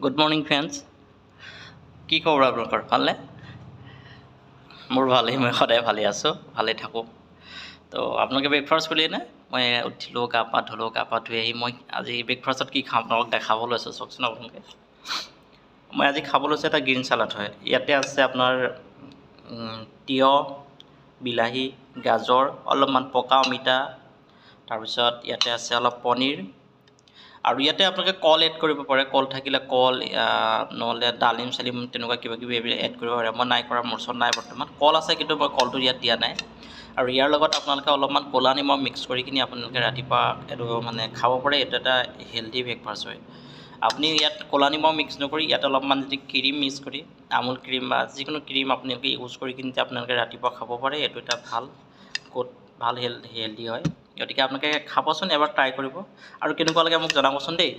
Good morning friends. কি খবৰ আপোনালোকৰ? ভালনে? মোৰ ভালেই, মই সদায় ভালেই আছোঁ, ভালেই থাকোঁ। তো আপোনালোকে ব্ৰেকফাষ্ট কৰিলেনে? মই উঠিলোঁ, গা পা ধুলোঁ, গা পা ধুই আহি মই আজি ব্ৰেকফাষ্টত কি খাওঁ আপোনালোকক দেখাব লৈছোঁ, চাওকচোন আপোনালোকে। মই আজি খাব লৈছোঁ এটা গ্ৰীণ চালাড হয়। ইয়াতে আছে আপোনাৰ তিয়ঁহ, বিলাহী, গাজৰ, অলপমান পকা অমিতা, তাৰপিছত ইয়াতে আছে অলপ পনীৰ, আৰু ইয়াতে আপোনালোকে কল এড কৰিব পাৰে। কল থাকিলে কল, নহ'লে ডালিম চালিম তেনেকুৱা কিবা কিবি এইবিলাক এড কৰিব পাৰে। মই নাই কৰা, মোৰ ওচৰত নাই বৰ্তমান। কল আছে কিন্তু মই কলটো ইয়াত দিয়া নাই। আৰু ইয়াৰ লগত আপোনালোকে অলপমান ক'লা নিমখ মিক্স কৰি কিনি আপোনালোকে ৰাতিপুৱা এইটো মানে খাব পাৰে। এইটো এটা হেল্ডি ব্ৰেকফাষ্ট হয়। আপুনি ইয়াত ক'লা নিমখ মিক্স নকৰি ইয়াত অলপমান যদি ক্ৰীম মিক্স কৰি, আমুল ক্ৰীম বা যিকোনো ক্ৰীম আপোনালোকে ইউজ কৰি কিনি আপোনালোকে ৰাতিপুৱা খাব পাৰে। এইটো এটা ভাল হেল্ডি হয়। গতিকে আপোনালোকে খাবচোন, এবাৰ ট্ৰাই কৰিব, আৰু কেনেকুৱা লাগে মোক জনাবচোন দেই।